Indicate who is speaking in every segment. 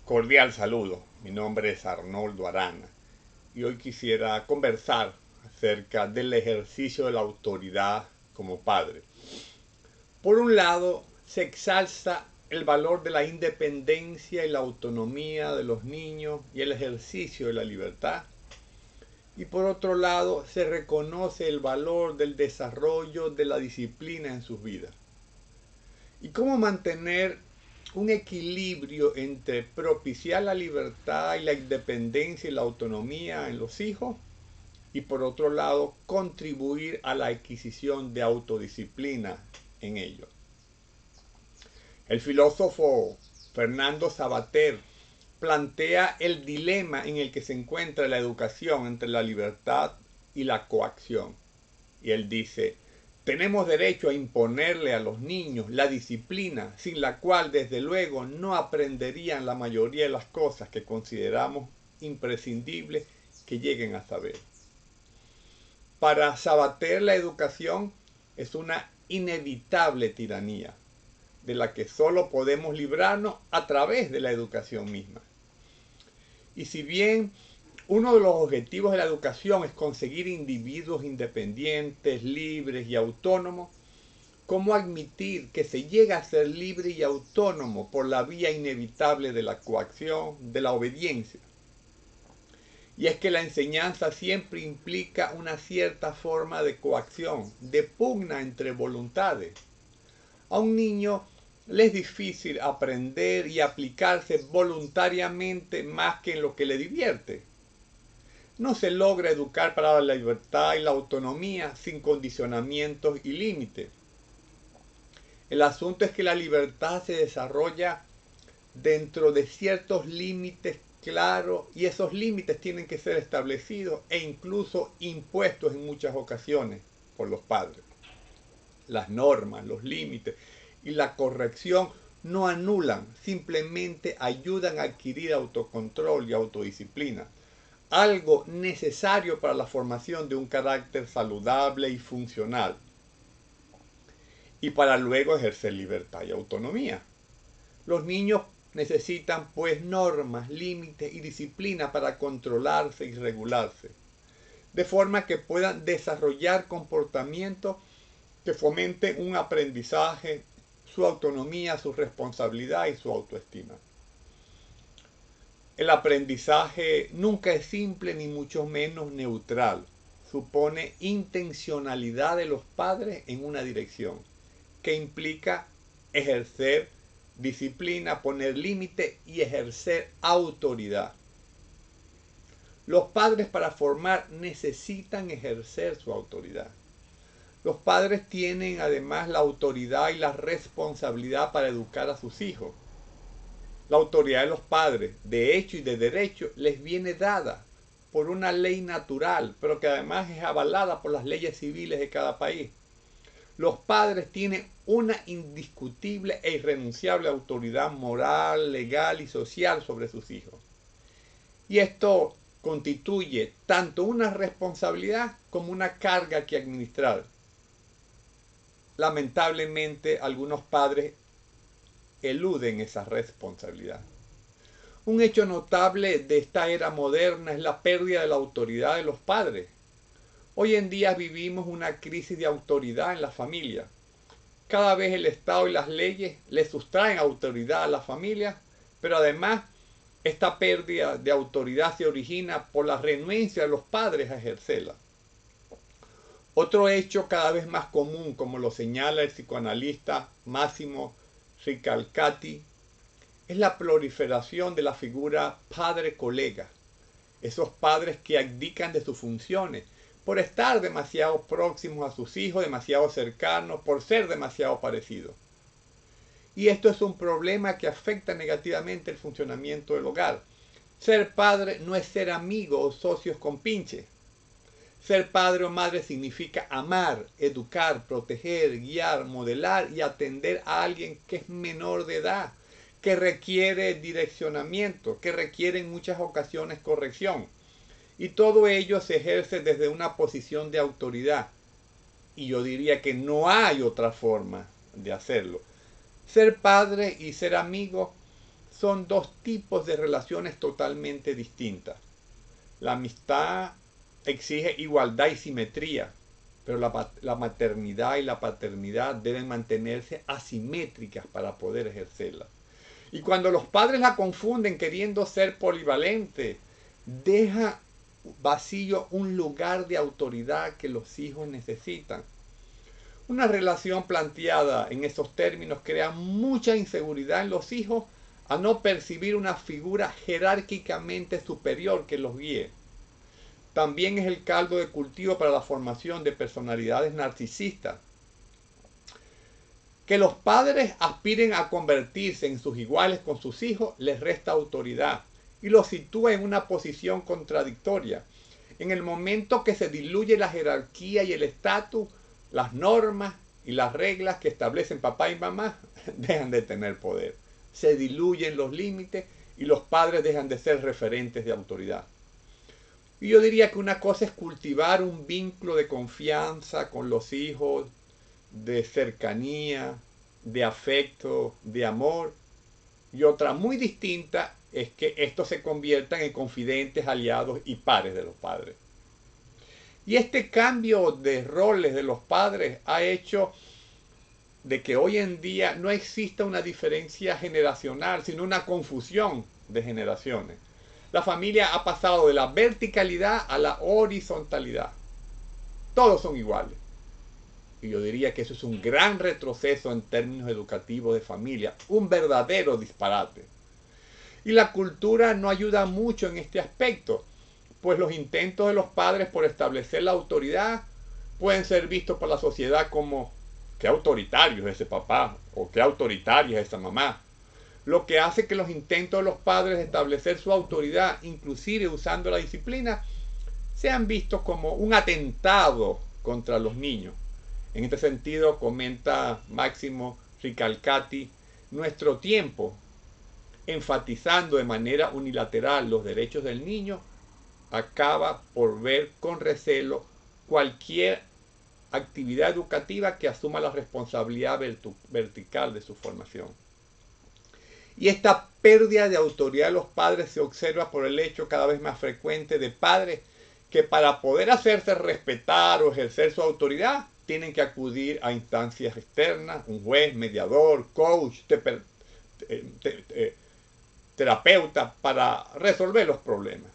Speaker 1: Cordial saludo, mi nombre es Arnoldo Arana y hoy quisiera conversar acerca del ejercicio de la autoridad como padre. Por un lado, se exalza el valor de la independencia y la autonomía de los niños y el ejercicio de la libertad. Y por otro lado, se reconoce el valor del desarrollo de la disciplina en sus vidas. ¿Y cómo mantener un equilibrio entre propiciar la libertad y la independencia y la autonomía en los hijos? Y por otro lado, contribuir a la adquisición de autodisciplina en ellos. El filósofo Fernando Savater plantea el dilema en el que se encuentra la educación entre la libertad y la coacción. Y él dice: tenemos derecho a imponerle a los niños la disciplina sin la cual desde luego no aprenderían la mayoría de las cosas que consideramos imprescindibles que lleguen a saber. Para Savater, la educación es una inevitable tiranía de la que solo podemos librarnos a través de la educación misma. Y si bien uno de los objetivos de la educación es conseguir individuos independientes, libres y autónomos, ¿cómo admitir que se llega a ser libre y autónomo por la vía inevitable de la coacción, de la obediencia? Y es que la enseñanza siempre implica una cierta forma de coacción, de pugna entre voluntades. A un niño le es difícil aprender y aplicarse voluntariamente más que en lo que le divierte. No se logra educar para la libertad y la autonomía sin condicionamientos y límites. El asunto es que la libertad se desarrolla dentro de ciertos límites claros y esos límites tienen que ser establecidos e incluso impuestos en muchas ocasiones por los padres. Las normas, los límites y la corrección no anulan, simplemente ayudan a adquirir autocontrol y autodisciplina, algo necesario para la formación de un carácter saludable y funcional, y para luego ejercer libertad y autonomía. Los niños necesitan pues normas, límites y disciplina para controlarse y regularse, de forma que puedan desarrollar comportamientos que fomenten un aprendizaje, su autonomía, su responsabilidad y su autoestima. El aprendizaje nunca es simple ni mucho menos neutral. Supone intencionalidad de los padres en una dirección, que implica ejercer disciplina, poner límite y ejercer autoridad. Los padres para formar necesitan ejercer su autoridad. Los padres tienen además la autoridad y la responsabilidad para educar a sus hijos. La autoridad de los padres, de hecho y de derecho, les viene dada por una ley natural, pero que además es avalada por las leyes civiles de cada país. Los padres tienen una indiscutible e irrenunciable autoridad moral, legal y social sobre sus hijos. Y esto constituye tanto una responsabilidad como una carga que administrar. Lamentablemente, algunos padres eluden esa responsabilidad. Un hecho notable de esta era moderna es la pérdida de la autoridad de los padres. Hoy en día vivimos una crisis de autoridad en la familia. Cada vez el Estado y las leyes le sustraen autoridad a la familia, pero además esta pérdida de autoridad se origina por la renuencia de los padres a ejercerla. Otro hecho cada vez más común, como lo señala el psicoanalista Massimo Ricalcati, es la proliferación de la figura padre-colega. Esos padres que abdican de sus funciones por estar demasiado próximos a sus hijos, demasiado cercanos, por ser demasiado parecidos. Y esto es un problema que afecta negativamente el funcionamiento del hogar. Ser padre no es ser amigo o socios con pinche. Ser padre o madre significa amar, educar, proteger, guiar, modelar y atender a alguien que es menor de edad, que requiere direccionamiento, que requiere en muchas ocasiones corrección. Y todo ello se ejerce desde una posición de autoridad. Y yo diría que no hay otra forma de hacerlo. Ser padre y ser amigo son dos tipos de relaciones totalmente distintas. La amistad exige igualdad y simetría, pero la maternidad y la paternidad deben mantenerse asimétricas para poder ejercerla. Y cuando los padres la confunden queriendo ser polivalente, deja vacío un lugar de autoridad que los hijos necesitan. Una relación planteada en esos términos crea mucha inseguridad en los hijos a no percibir una figura jerárquicamente superior que los guíe. También es el caldo de cultivo para la formación de personalidades narcisistas. Que los padres aspiren a convertirse en sus iguales con sus hijos les resta autoridad y los sitúa en una posición contradictoria. En el momento que se diluye la jerarquía y el estatus, las normas y las reglas que establecen papá y mamá dejan de tener poder. Se diluyen los límites y los padres dejan de ser referentes de autoridad. Y yo diría que una cosa es cultivar un vínculo de confianza con los hijos, de cercanía, de afecto, de amor. Y otra muy distinta es que estos se conviertan en confidentes, aliados y pares de los padres. Y este cambio de roles de los padres ha hecho de que hoy en día no exista una diferencia generacional, sino una confusión de generaciones. La familia ha pasado de la verticalidad a la horizontalidad. Todos son iguales. Y yo diría que eso es un gran retroceso en términos educativos de familia, un verdadero disparate. Y la cultura no ayuda mucho en este aspecto, pues los intentos de los padres por establecer la autoridad pueden ser vistos por la sociedad como qué autoritario es ese papá o qué autoritaria es esa mamá. Lo que hace que los intentos de los padres de establecer su autoridad, inclusive usando la disciplina, sean vistos como un atentado contra los niños. En este sentido, comenta Máximo Ricalcati, nuestro tiempo, enfatizando de manera unilateral los derechos del niño, acaba por ver con recelo cualquier actividad educativa que asuma la responsabilidad vertical de su formación. Y esta pérdida de autoridad de los padres se observa por el hecho cada vez más frecuente de padres que para poder hacerse respetar o ejercer su autoridad tienen que acudir a instancias externas, un juez, mediador, coach, terapeuta para resolver los problemas.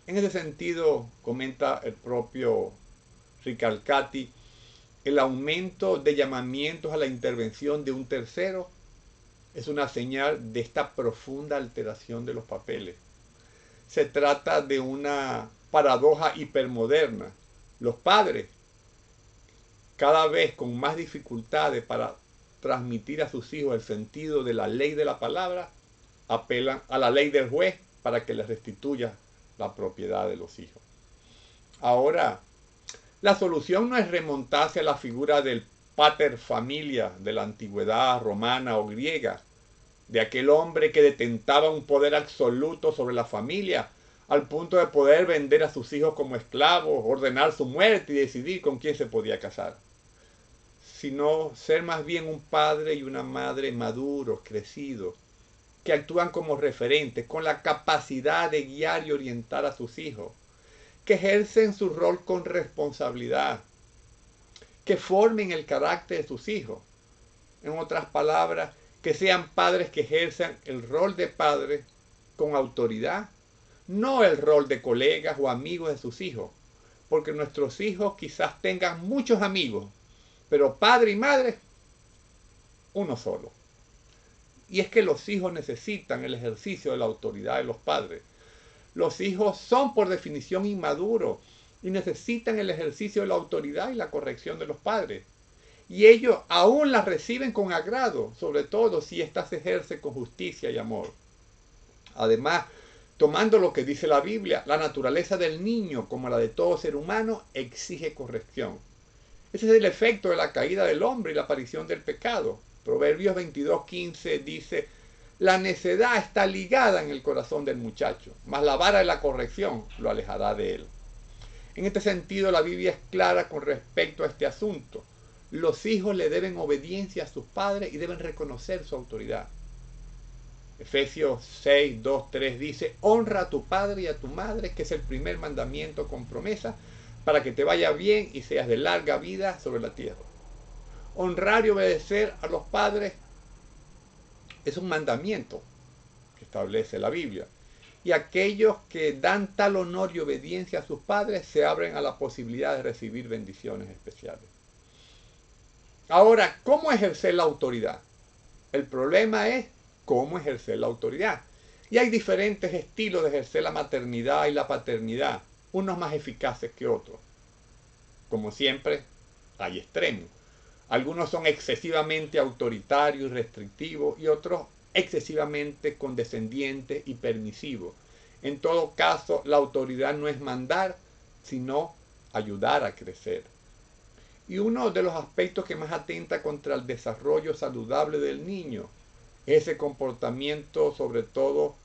Speaker 1: En ese sentido, comenta el propio Ricalcati, el aumento de llamamientos a la intervención de un tercero es una señal de esta profunda alteración de los papeles. Se trata de una paradoja hipermoderna. Los padres, cada vez con más dificultades para transmitir a sus hijos el sentido de la ley de la palabra, apelan a la ley del juez para que les restituya la propiedad de los hijos. Ahora, la solución no es remontarse a la figura del pater familia de la antigüedad romana o griega, de aquel hombre que detentaba un poder absoluto sobre la familia, al punto de poder vender a sus hijos como esclavos, ordenar su muerte y decidir con quién se podía casar, sino ser más bien un padre y una madre maduros, crecidos, que actúan como referentes, con la capacidad de guiar y orientar a sus hijos, que ejercen su rol con responsabilidad, que formen el carácter de sus hijos. En otras palabras, que sean padres que ejerzan el rol de padre con autoridad, no el rol de colegas o amigos de sus hijos, porque nuestros hijos quizás tengan muchos amigos, pero padre y madre, uno solo. Y es que los hijos necesitan el ejercicio de la autoridad de los padres. Los hijos son por definición inmaduros y necesitan el ejercicio de la autoridad y la corrección de los padres. Y ellos aún las reciben con agrado, sobre todo si ésta se ejerce con justicia y amor. Además, tomando lo que dice la Biblia, la naturaleza del niño, como la de todo ser humano, exige corrección. Ese es el efecto de la caída del hombre y la aparición del pecado. Proverbios 22:15 dice, la necedad está ligada en el corazón del muchacho, mas la vara de la corrección lo alejará de él. En este sentido, la Biblia es clara con respecto a este asunto. Los hijos le deben obediencia a sus padres y deben reconocer su autoridad. Efesios 6, 2, 3 dice, honra a tu padre y a tu madre, que es el primer mandamiento con promesa, para que te vaya bien y seas de larga vida sobre la tierra. Honrar y obedecer a los padres es un mandamiento que establece la Biblia. Y aquellos que dan tal honor y obediencia a sus padres se abren a la posibilidad de recibir bendiciones especiales. Ahora, ¿cómo ejercer la autoridad? El problema es cómo ejercer la autoridad. Y hay diferentes estilos de ejercer la maternidad y la paternidad, unos más eficaces que otros. Como siempre, hay extremos. Algunos son excesivamente autoritarios y restrictivos y otros excesivamente condescendientes y permisivos. En todo caso, la autoridad no es mandar, sino ayudar a crecer. Y uno de los aspectos que más atenta contra el desarrollo saludable del niño es ese comportamiento, sobre todo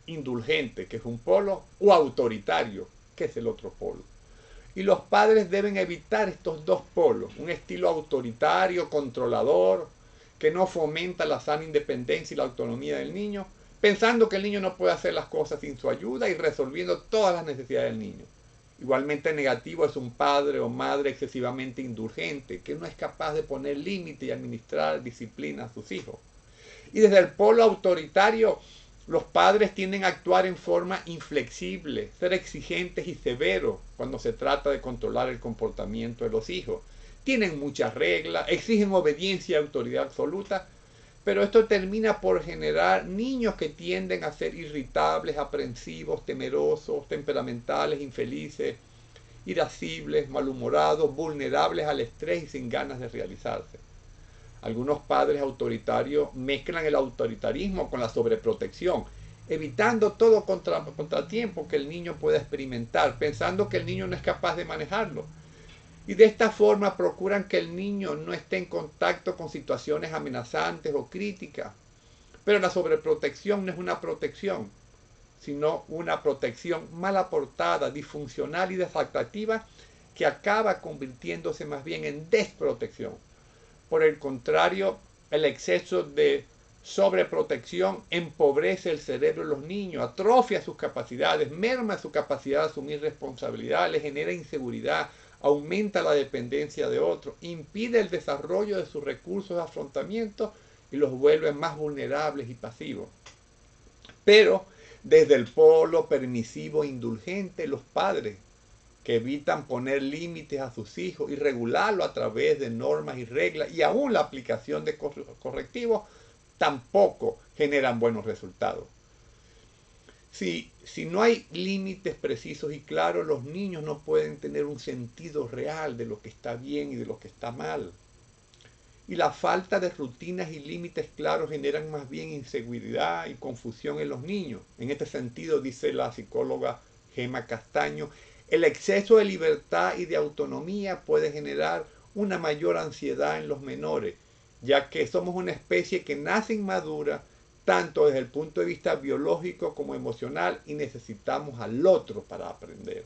Speaker 1: indulgente, que es un polo, o autoritario, que es el otro polo. Y los padres deben evitar estos dos polos, un estilo autoritario, controlador, que no fomenta la sana independencia y la autonomía del niño, pensando que el niño no puede hacer las cosas sin su ayuda y resolviendo todas las necesidades del niño. Igualmente negativo es un padre o madre excesivamente indulgente, que no es capaz de poner límite y administrar disciplina a sus hijos. Y desde el polo autoritario, los padres tienden a actuar en forma inflexible, ser exigentes y severos cuando se trata de controlar el comportamiento de los hijos. Tienen muchas reglas, exigen obediencia y autoridad absoluta, pero esto termina por generar niños que tienden a ser irritables, aprensivos, temerosos, temperamentales, infelices, irascibles, malhumorados, vulnerables al estrés y sin ganas de realizarse. Algunos padres autoritarios mezclan el autoritarismo con la sobreprotección, evitando todo contratiempo que el niño pueda experimentar, pensando que el niño no es capaz de manejarlo. Y de esta forma procuran que el niño no esté en contacto con situaciones amenazantes o críticas. Pero la sobreprotección no es una protección, sino una protección mal aportada, disfuncional y desatractiva que acaba convirtiéndose más bien en desprotección. Por el contrario, el exceso de sobreprotección empobrece el cerebro de los niños, atrofia sus capacidades, merma su capacidad de asumir responsabilidad, les genera inseguridad, aumenta la dependencia de otros, impide el desarrollo de sus recursos de afrontamiento y los vuelve más vulnerables y pasivos. Pero desde el polo permisivo e indulgente, los padres que evitan poner límites a sus hijos y regularlo a través de normas y reglas y aún la aplicación de correctivos, tampoco generan buenos resultados. Si no hay límites precisos y claros, los niños no pueden tener un sentido real de lo que está bien y de lo que está mal. Y la falta de rutinas y límites claros generan más bien inseguridad y confusión en los niños. En este sentido, dice la psicóloga Gema Castaño, el exceso de libertad y de autonomía puede generar una mayor ansiedad en los menores, ya que somos una especie que nace inmadura, tanto desde el punto de vista biológico como emocional, y necesitamos al otro para aprender.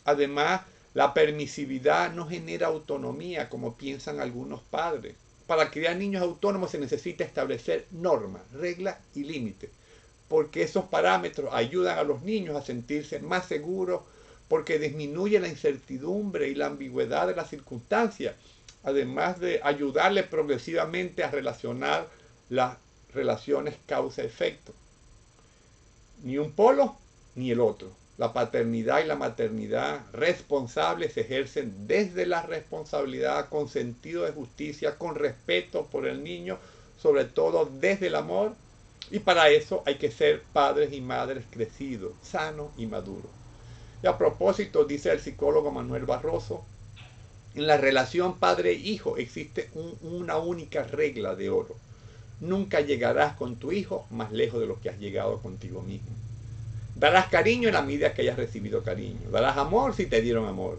Speaker 1: Además, la permisividad no genera autonomía, como piensan algunos padres. Para criar niños autónomos se necesita establecer normas, reglas y límites, porque esos parámetros ayudan a los niños a sentirse más seguros, porque disminuye la incertidumbre y la ambigüedad de las circunstancias, además de ayudarle progresivamente a relacionar las relaciones causa-efecto. Ni un polo ni el otro. La paternidad y la maternidad responsables se ejercen desde la responsabilidad, con sentido de justicia, con respeto por el niño, sobre todo desde el amor. Y para eso hay que ser padres y madres crecidos, sanos y maduros. Y a propósito, dice el psicólogo Manuel Barroso, en la relación padre-hijo existe una única regla de oro. Nunca llegarás con tu hijo más lejos de lo que has llegado contigo mismo. Darás cariño en la medida que hayas recibido cariño. Darás amor si te dieron amor.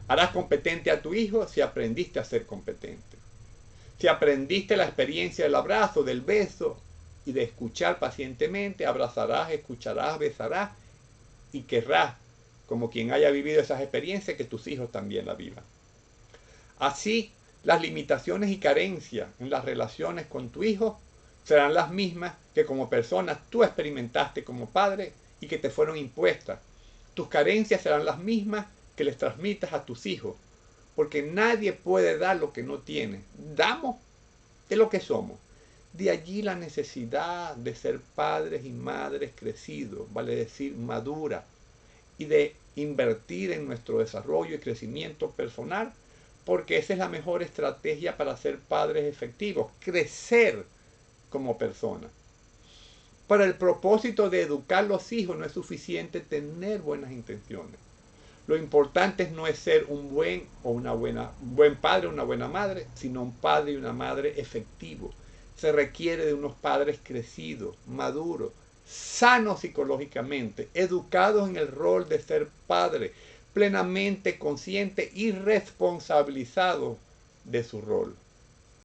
Speaker 1: Harás competente a tu hijo si aprendiste a ser competente. Si aprendiste la experiencia del abrazo, del beso y de escuchar pacientemente, abrazarás, escucharás, besarás y querrás, como quien haya vivido esas experiencias, que tus hijos también la vivan. Así, las limitaciones y carencias en las relaciones con tu hijo serán las mismas que como persona tú experimentaste como padre y que te fueron impuestas. Tus carencias serán las mismas que les transmitas a tus hijos, porque nadie puede dar lo que no tiene. Damos de lo que somos. De allí la necesidad de ser padres y madres crecidos, vale decir maduras, y de invertir en nuestro desarrollo y crecimiento personal, porque esa es la mejor estrategia para ser padres efectivos, crecer como personas. Para el propósito de educar a los hijos no es suficiente tener buenas intenciones. Lo importante no es ser un buen padre o una buena madre, sino un padre y una madre efectivo. Se requiere de unos padres crecidos, maduros, sanos psicológicamente, educados en el rol de ser padre, plenamente conscientes y responsabilizados de su rol.